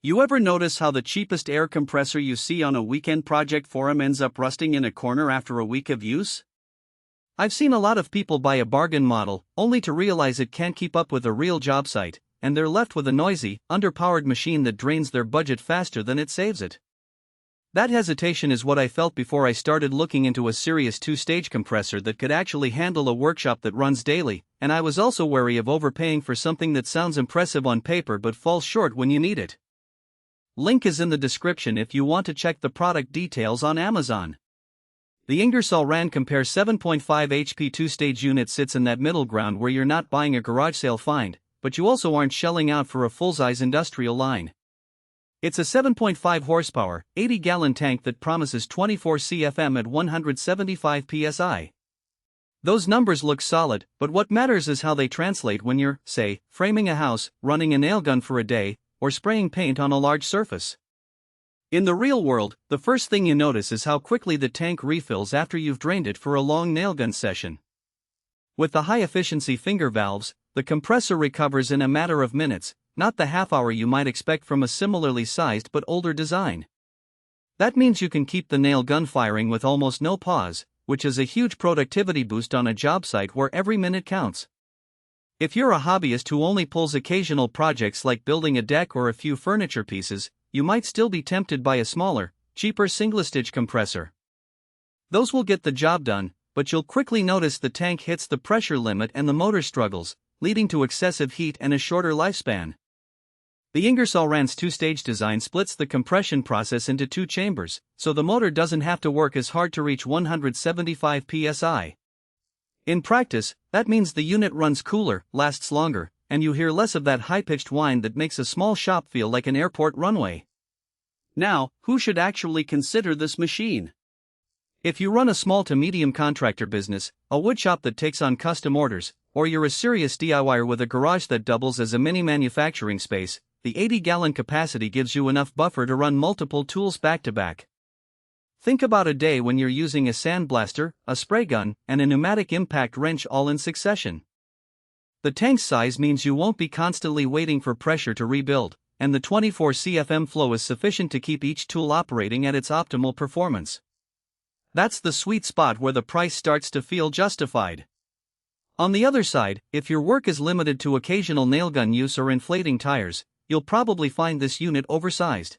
You ever notice how the cheapest air compressor you see on a weekend project forum ends up rusting in a corner after a week of use? I've seen a lot of people buy a bargain model, only to realize it can't keep up with a real job site, and they're left with a noisy, underpowered machine that drains their budget faster than it saves it. That hesitation is what I felt before I started looking into a serious two-stage compressor that could actually handle a workshop that runs daily, and I was also wary of overpaying for something that sounds impressive on paper but falls short when you need it. Link is in the description if you want to check the product details on Amazon. The Ingersoll-Rand Compare 7.5 HP two-stage unit sits in that middle ground where you're not buying a garage sale find, but you also aren't shelling out for a full-size industrial line. It's a 7.5 horsepower, 80-gallon tank that promises 24 CFM at 175 psi. Those numbers look solid, but what matters is how they translate when you're, say, framing a house, running a nail gun for a day, or spraying paint on a large surface. In the real world, the first thing you notice is how quickly the tank refills after you've drained it for a long nail gun session. With the high-efficiency finger valves, the compressor recovers in a matter of minutes, not the half-hour you might expect from a similarly sized but older design. That means you can keep the nail gun firing with almost no pause, which is a huge productivity boost on a job site where every minute counts. If you're a hobbyist who only pulls occasional projects like building a deck or a few furniture pieces, you might still be tempted by a smaller, cheaper single-stage compressor. Those will get the job done, but you'll quickly notice the tank hits the pressure limit and the motor struggles, leading to excessive heat and a shorter lifespan. The Ingersoll-Rand's two-stage design splits the compression process into two chambers, so the motor doesn't have to work as hard to reach 175 psi. In practice, that means the unit runs cooler, lasts longer, and you hear less of that high-pitched whine that makes a small shop feel like an airport runway. Now, who should actually consider this machine? If you run a small to medium contractor business, a woodshop that takes on custom orders, or you're a serious DIYer with a garage that doubles as a mini manufacturing space, the 80-gallon capacity gives you enough buffer to run multiple tools back-to-back. Think about a day when you're using a sandblaster, a spray gun, and a pneumatic impact wrench all in succession. The tank's size means you won't be constantly waiting for pressure to rebuild, and the 24 CFM flow is sufficient to keep each tool operating at its optimal performance. That's the sweet spot where the price starts to feel justified. On the other side, if your work is limited to occasional nail gun use or inflating tires, you'll probably find this unit oversized.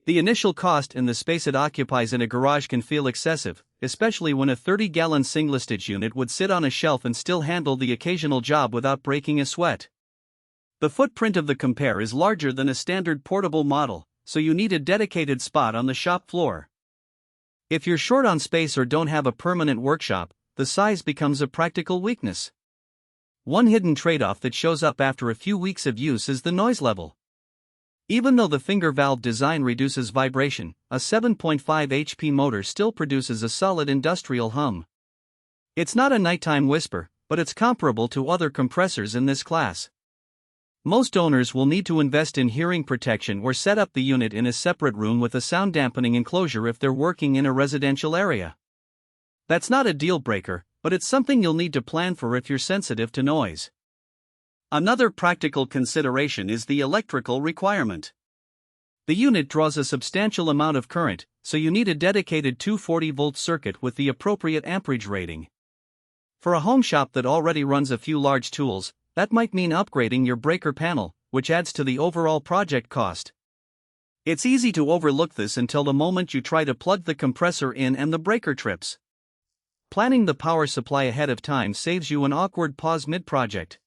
The initial cost and the space it occupies in a garage can feel excessive, especially when a 30-gallon single-stage unit would sit on a shelf and still handle the occasional job without breaking a sweat. The footprint of the Compare is larger than a standard portable model, so you need a dedicated spot on the shop floor. If you're short on space or don't have a permanent workshop, the size becomes a practical weakness. One hidden trade-off that shows up after a few weeks of use is the noise level. Even though the finger valve design reduces vibration, a 7.5 HP motor still produces a solid industrial hum. It's not a nighttime whisper, but it's comparable to other compressors in this class. Most owners will need to invest in hearing protection or set up the unit in a separate room with a sound dampening enclosure if they're working in a residential area. That's not a deal breaker, but it's something you'll need to plan for if you're sensitive to noise. Another practical consideration is the electrical requirement. The unit draws a substantial amount of current, so you need a dedicated 240-volt circuit with the appropriate amperage rating. For a home shop that already runs a few large tools, that might mean upgrading your breaker panel, which adds to the overall project cost. It's easy to overlook this until the moment you try to plug the compressor in and the breaker trips. Planning the power supply ahead of time saves you an awkward pause mid-project.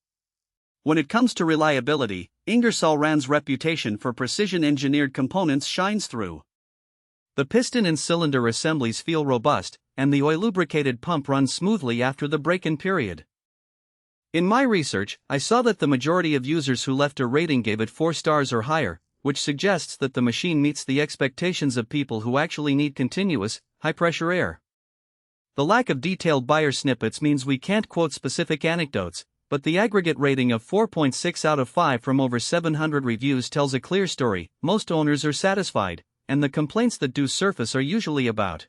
When it comes to reliability, Ingersoll-Rand's reputation for precision-engineered components shines through. The piston and cylinder assemblies feel robust, and the oil-lubricated pump runs smoothly after the break-in period. In my research, I saw that the majority of users who left a rating gave it 4 stars or higher, which suggests that the machine meets the expectations of people who actually need continuous, high-pressure air. The lack of detailed buyer snippets means we can't quote specific anecdotes, but the aggregate rating of 4.6 out of 5 from over 700 reviews tells a clear story. Most owners are satisfied, and the complaints that do surface are usually about